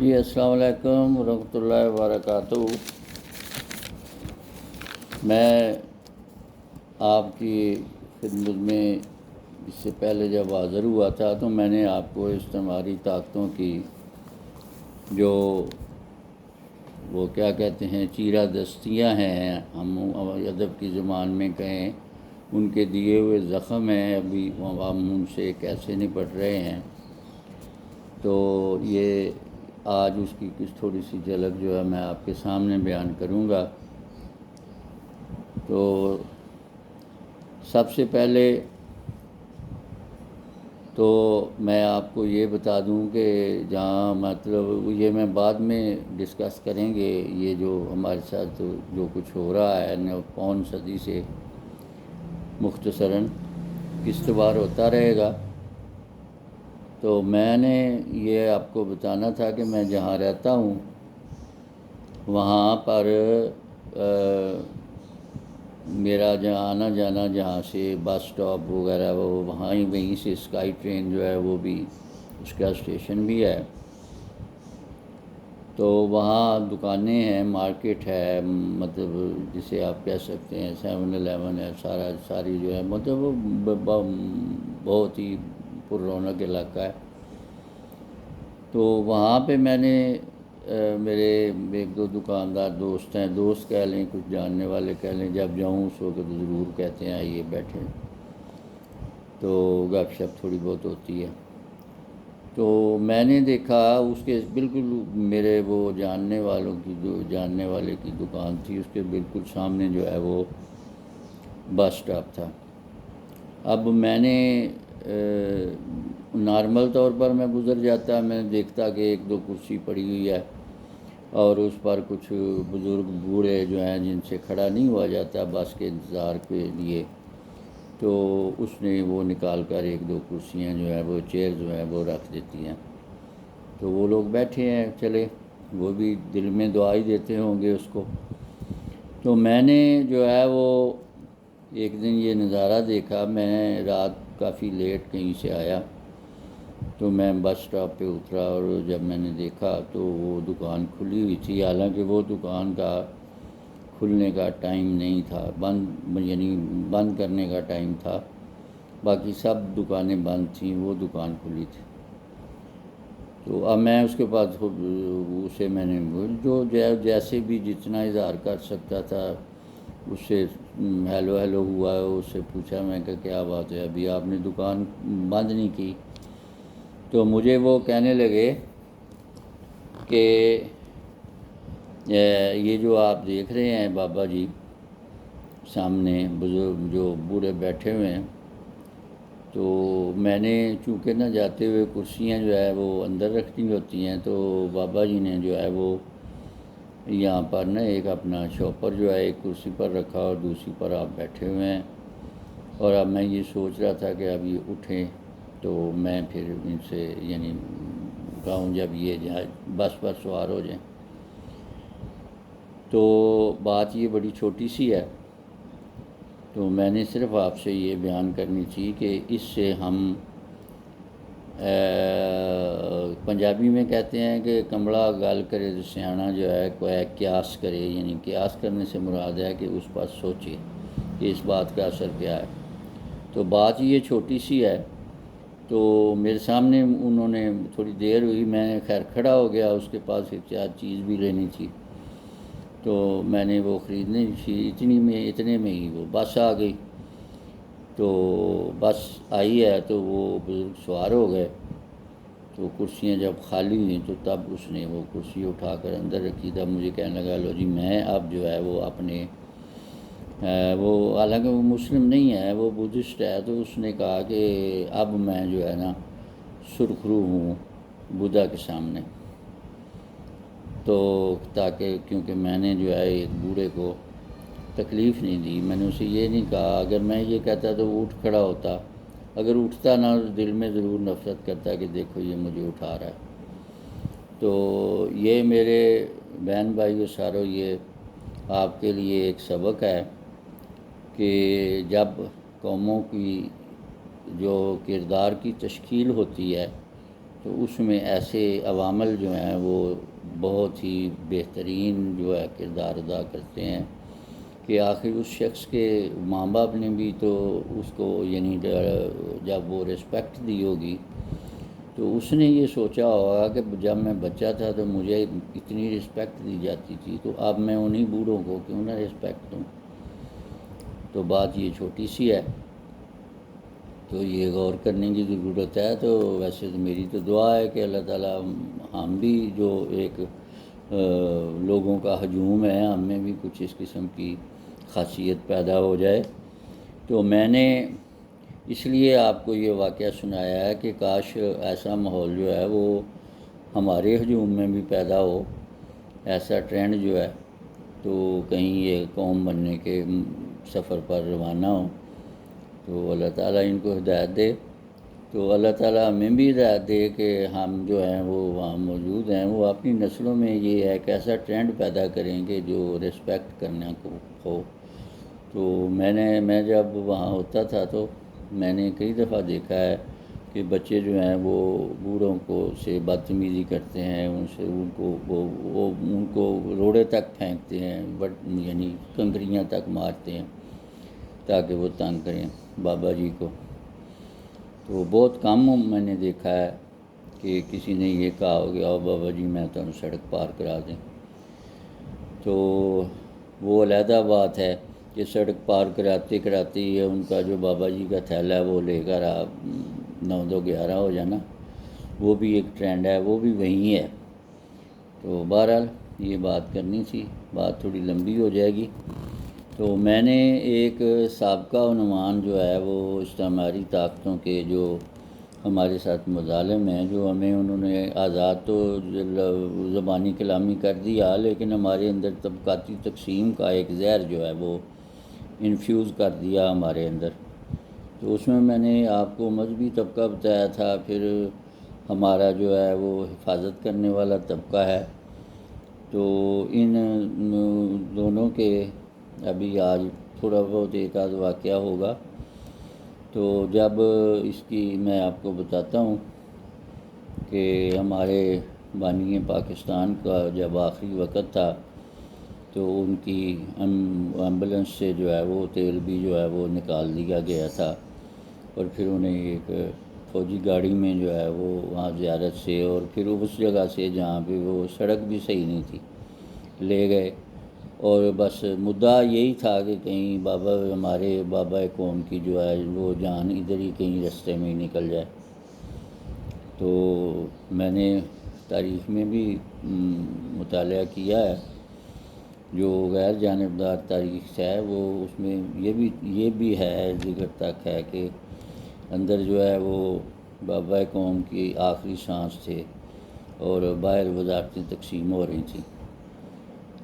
جی السلام علیکم ورحمۃ اللہ وبرکاتہ۔ میں آپ کی خدمت میں اس سے پہلے جب حاضر ہوا تھا تو میں نے آپ کو استعماری طاقتوں کی جو وہ کیا کہتے ہیں چیرہ دستیاں ہیں، ہم ادب کی زبان میں کہیں ان کے دیے ہوئے زخم ہیں، ابھی ہم ان سے کیسے نپٹ رہے ہیں، تو یہ آج اس کی کچھ تھوڑی سی جھلک جو ہے میں آپ کے سامنے بیان کروں گا۔ تو سب سے پہلے تو میں آپ کو یہ بتا دوں کہ جہاں مطلب یہ میں بعد میں ڈسکس کریں گے، یہ جو ہمارے ساتھ جو کچھ ہو رہا ہے پون صدی سے مختصراً قسطوار ہوتا رہے گا۔ تو میں نے یہ آپ کو بتانا تھا کہ میں جہاں رہتا ہوں وہاں پر میرا جہاں آنا جانا، جہاں سے بس سٹاپ وغیرہ وہیں سے اسکائی ٹرین جو ہے وہ بھی اس کا اسٹیشن بھی ہے، تو وہاں دکانیں ہیں، مارکیٹ ہے، مطلب جسے آپ کہہ سکتے ہیں 7-11 ہے، ساری جو ہے مطلب بہت ہی پر رونق علاقہ ہے۔ تو وہاں پہ میں نے میرے ایک دو دکاندار دوست ہیں، دوست کہہ لیں، کچھ جاننے والے کہہ لیں، جب جاؤں اس وقت ضرور کہتے ہیں آئیے بیٹھیں، تو گپ شپ تھوڑی بہت ہوتی ہے۔ تو میں نے دیکھا اس کے بالکل میرے وہ جاننے والے کی دکان تھی، اس کے بالکل سامنے جو ہے وہ بس سٹاپ تھا۔ اب میں نے نارمل طور پر میں گزر جاتا، میں دیکھتا کہ ایک دو کرسی پڑی ہوئی ہے اور اس پر کچھ بزرگ بوڑھے جو ہیں جن سے کھڑا نہیں ہوا جاتا بس کے انتظار کے لیے، تو اس نے وہ نکال کر ایک دو کرسیاں جو ہے وہ چیئر جو ہے وہ رکھ دیتی ہیں، تو وہ لوگ بیٹھے ہیں، چلے وہ بھی دل میں دعا ہی دیتے ہوں گے اس کو۔ تو میں نے جو ہے وہ ایک دن یہ نظارہ دیکھا، میں رات کافی لیٹ کہیں سے آیا، تو میں بس سٹاپ پہ اترا اور جب میں نے دیکھا تو وہ دکان کھلی ہوئی تھی، حالانکہ وہ دکان کا کھلنے کا ٹائم نہیں تھا، بند کرنے کا ٹائم تھا، باقی سب دکانیں بند تھیں، وہ دکان کھلی تھی۔ تو اب میں اس کے پاس اسے میں نے جو جیسے بھی جتنا اظہار کر سکتا تھا اس سے ہیلو ہوا، اس سے پوچھا میں کہ کیا بات ہے ابھی آپ نے دکان بند نہیں کی؟ تو مجھے وہ کہنے لگے کہ یہ جو آپ دیکھ رہے ہیں بابا جی سامنے بزرگ جو بوڑھے بیٹھے ہوئے ہیں، تو میں نے چونکہ نہ جاتے ہوئے کرسیاں جو ہے وہ اندر رکھنی ہوتی ہیں، تو بابا جی نے جو ہے وہ یہاں پر نا ایک اپنا شاپر جو ہے ایک کرسی پر رکھا اور دوسری پر آپ بیٹھے ہوئے ہیں، اور اب میں یہ سوچ رہا تھا کہ اب یہ اٹھیں تو میں پھر ان سے کہوں جب یہ بس پر سوار ہو جائیں۔ تو بات یہ بڑی چھوٹی سی ہے، تو میں نے صرف آپ سے یہ بیان کرنی تھی کہ اس سے ہم پنجابی میں کہتے ہیں کہ کمڑا گل کرے تو سیانا جو ہے کوئی قیاس کرے، یعنی قیاس کرنے سے مراد ہے کہ اس پر سوچے کہ اس بات کا اثر کیا ہے۔ تو بات یہ چھوٹی سی ہے، تو میرے سامنے انہوں نے تھوڑی دیر ہوئی، میں خیر کھڑا ہو گیا، اس کے پاس ایک چار چیز بھی لینی تھی، تو میں نے وہ خریدنی تھی، اتنے میں ہی وہ بس آ گئی۔ تو بس آئی ہے تو وہ بزرگ سوار ہو گئے، تو کرسیاں جب خالی ہوئیں تو تب اس نے وہ کرسی اٹھا کر اندر رکھی، تب مجھے کہنے لگا لو جی میں اب جو ہے وہ اپنے وہ حالانکہ وہ مسلم نہیں ہے، وہ بدھسٹ ہے، تو اس نے کہا کہ اب میں جو ہے نا سرخرو ہوں بدھا کے سامنے، تو تاکہ کیونکہ میں نے جو ہے ایک بوڑھے کو تکلیف نہیں دی، میں نے اسے یہ نہیں کہا، اگر میں یہ کہتا تو وہ اٹھ کھڑا ہوتا، اگر اٹھتا نہ دل میں ضرور نفرت کرتا کہ دیکھو یہ مجھے اٹھا رہا ہے۔ تو یہ میرے بہن بھائیو سارو، یہ آپ کے لیے ایک سبق ہے کہ جب قوموں کی جو کردار کی تشکیل ہوتی ہے تو اس میں ایسے عوامل جو ہیں وہ بہت ہی بہترین جو ہے کردار ادا کرتے ہیں کہ آخر اس شخص کے ماں باپ نے بھی تو اس کو یعنی جب وہ رسپیکٹ دی ہوگی تو اس نے یہ سوچا ہوگا کہ جب میں بچہ تھا تو مجھے اتنی رسپیکٹ دی جاتی تھی، تو اب میں انہی بوڑھوں کو کیوں نہ رسپیکٹ دوں۔ تو بات یہ چھوٹی سی ہے، تو یہ غور کرنے کی ضرورت ہے۔ تو ویسے تو میری تو دعا ہے کہ اللہ تعالیٰ ہم بھی جو ایک لوگوں کا ہجوم ہے، ہم میں بھی کچھ اس قسم کی خاصیت پیدا ہو جائے۔ تو میں نے اس لیے آپ کو یہ واقعہ سنایا ہے کہ کاش ایسا ماحول جو ہے وہ ہمارے ہجوم میں بھی پیدا ہو، ایسا ٹرینڈ جو ہے، تو کہیں یہ قوم بننے کے سفر پر روانہ ہوں۔ تو اللہ تعالیٰ ان کو ہدایت دے، تو اللہ تعالیٰ ہمیں بھی ہدایت دے کہ ہم جو ہیں وہ وہاں موجود ہیں، وہ اپنی نسلوں میں یہ ایک ایسا ٹرینڈ پیدا کریں کہ جو رسپیکٹ کرنے کو ہو۔ تو میں جب وہاں ہوتا تھا تو میں نے کئی دفعہ دیکھا ہے کہ بچے جو ہیں وہ بوڑھوں کو سے بدتمیزی کرتے ہیں، ان کو روڑے تک پھینکتے ہیں، یعنی کنکریاں تک مارتے ہیں تاکہ وہ تنگ کریں بابا جی کو۔ تو بہت کم میں نے دیکھا ہے کہ کسی نے یہ کہا ہو کہ آؤ بابا جی میں تو سڑک پار کرا دیں۔ تو وہ علیحدہ بات ہے کہ سڑک پار کراتے ہی ان کا جو بابا جی کا تھیلا ہے وہ لے کر 9-2-11 ہو جانا، وہ بھی ایک ٹرینڈ ہے، وہ بھی وہیں ہے۔ تو بہرحال یہ بات کرنی تھی، بات تھوڑی لمبی ہو جائے گی۔ تو میں نے ایک سابقہ عنوان جو ہے وہ استعماری طاقتوں کے جو ہمارے ساتھ مظالم ہیں، جو ہمیں انہوں نے آزاد تو زبانی کلامی کر دیا، لیکن ہمارے اندر طبقاتی تقسیم کا ایک زہر جو ہے وہ انفیوز کر دیا ہمارے اندر۔ تو اس میں نے آپ کو مذہبی طبقہ بتایا تھا، پھر ہمارا جو ہے وہ حفاظت کرنے والا طبقہ ہے۔ تو ان دونوں کے ابھی آج تھوڑا بہت ایک آدھ واقعہ ہوگا۔ تو جب اس کی میں آپ کو بتاتا ہوں کہ ہمارے بانی پاکستان کا جب آخری وقت تھا تو ان کی ایمبولنس سے جو ہے وہ تیل بھی جو ہے وہ نکال دیا گیا تھا، اور پھر انہیں ایک فوجی گاڑی میں جو ہے وہ وہاں زیارت سے اور پھر اس جگہ سے جہاں پہ وہ سڑک بھی صحیح نہیں تھی لے گئے، اور بس مدعا یہی تھا کہ کہیں ہمارے بابا قوم کی جو ہے وہ جان ادھر ہی کہیں رستے میں ہی نکل جائے۔ تو میں نے تاریخ میں بھی مطالعہ کیا ہے، جو غیر جانبدار تاریخ ہے وہ اس میں یہ بھی ہے، ذکر تک ہے کہ اندر جو ہے وہ بابا قوم کی آخری سانس تھے اور باہر وزارتیں تقسیم ہو رہی تھیں۔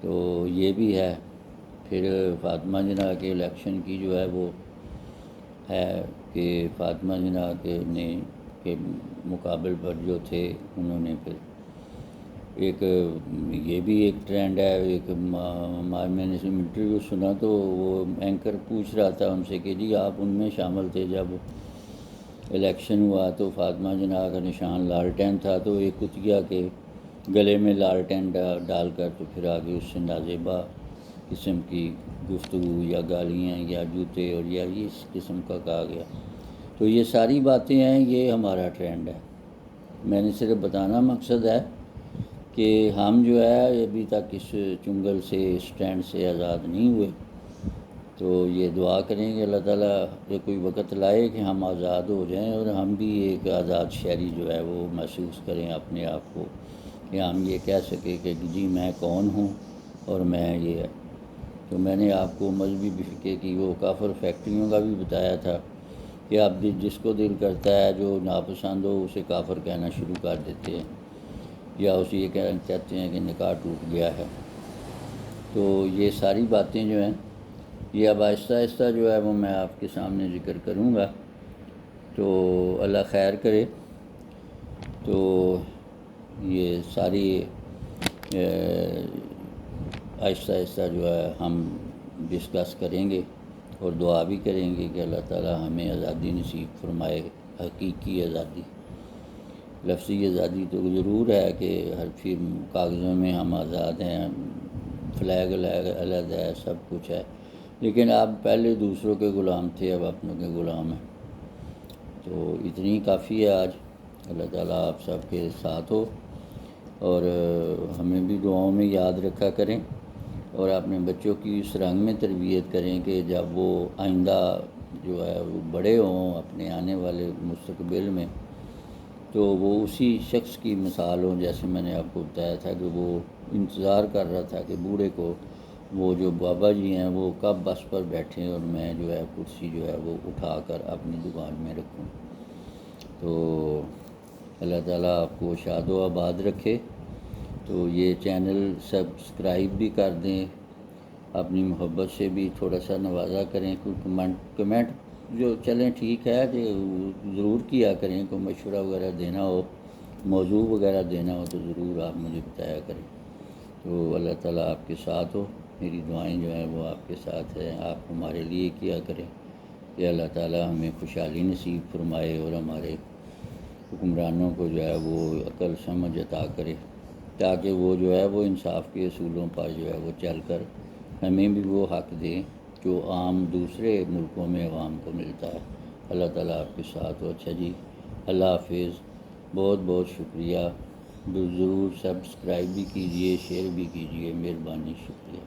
تو یہ بھی ہے۔ پھر فاطمہ جناح کے الیکشن کی جو ہے وہ ہے کہ فاطمہ جناح کے مقابل پر جو تھے انہوں نے پھر ایک یہ بھی ایک ٹرینڈ ہے۔ ایک میں نے انٹرویو سنا تو وہ اینکر پوچھ رہا تھا ان سے کہ جی آپ ان میں شامل تھے جب الیکشن ہوا تو فاطمہ جناح کا نشان لالٹین تھا، تو ایک کتیا کے گلے میں لالٹین ڈال کر تو پھر آگے اس سے نازیبا قسم کی گفتگو یا گالیاں یا جوتے اور یا اس قسم کا کہا گیا۔ تو یہ ساری باتیں ہیں، یہ ہمارا ٹرینڈ ہے۔ میں نے صرف بتانا مقصد ہے کہ ہم جو ہے ابھی تک اس چنگل سے اس ٹرینڈ سے آزاد نہیں ہوئے۔ تو یہ دعا کریں کہ اللہ تعالیٰ یہ کوئی وقت لائے کہ ہم آزاد ہو جائیں اور ہم بھی ایک آزاد شہری جو ہے وہ محسوس کریں اپنے آپ کو، کہ ہم یہ کہہ سکیں کہ جی میں کون ہوں اور میں یہ ہے۔ تو میں نے آپ کو مذہبی فرقے کی وہ کافر فیکٹریوں کا بھی بتایا تھا کہ آپ جس کو دل کرتا ہے جو ناپسند ہو اسے کافر کہنا شروع کر دیتے ہیں، یا اسے یہ کہتے ہیں کہ نکاح ٹوٹ گیا ہے۔ تو یہ ساری باتیں جو ہیں یہ اب آہستہ آہستہ جو ہے وہ میں آپ کے سامنے ذکر کروں گا۔ تو اللہ خیر کرے۔ تو یہ ساری آہستہ آہستہ جو ہے ہم ڈسکس کریں گے اور دعا بھی کریں گے کہ اللہ تعالیٰ ہمیں آزادی نصیب فرمائے، حقیقی آزادی۔ لفظی آزادی تو ضرور ہے کہ ہر چیز کاغذوں میں ہم آزاد ہیں، فلیگ الگ ہے، سب کچھ ہے، لیکن آپ پہلے دوسروں کے غلام تھے، اب اپنوں کے غلام ہیں۔ تو اتنی کافی ہے آج۔ اللہ تعالیٰ آپ سب کے ساتھ ہو، اور ہمیں بھی دعاؤں میں یاد رکھا کریں، اور اپنے بچوں کی اس رنگ میں تربیت کریں کہ جب وہ آئندہ جو ہے وہ بڑے ہوں اپنے آنے والے مستقبل میں، تو وہ اسی شخص کی مثال ہوں، جیسے میں نے آپ کو بتایا تھا کہ وہ انتظار کر رہا تھا کہ بوڑھے کو وہ جو بابا جی ہیں وہ کب بس پر بیٹھیں اور میں جو ہے کرسی جو ہے وہ اٹھا کر اپنی دکان میں رکھوں۔ تو اللہ تعالیٰ آپ کو شاد و آباد رکھے۔ تو یہ چینل سبسکرائب بھی کر دیں، اپنی محبت سے بھی تھوڑا سا نوازا کریں، کوئی کمنٹ جو چلیں ٹھیک ہے کہ ضرور کیا کریں، کوئی مشورہ وغیرہ دینا ہو، موضوع وغیرہ دینا ہو تو ضرور آپ مجھے بتایا کریں۔ تو اللہ تعالیٰ آپ کے ساتھ ہو، میری دعائیں جو ہیں وہ آپ کے ساتھ ہیں، آپ ہمارے لیے کیا کریں کہ اللہ تعالیٰ ہمیں خوشحالی نصیب فرمائے، اور ہمارے حکمرانوں کو جو ہے وہ عقل سمجھ عطا کرے، تاکہ وہ جو ہے وہ انصاف کے اصولوں پر جو ہے وہ چل کر ہمیں بھی وہ حق دیں جو عام دوسرے ملکوں میں عوام کو ملتا ہے۔ اللہ تعالیٰ آپ کے ساتھ ہو۔ اچھا جی، اللہ حافظ، بہت بہت شکریہ۔ ضرور سبسکرائب بھی کیجئے، شیئر بھی کیجئے، مہربانی، شکریہ۔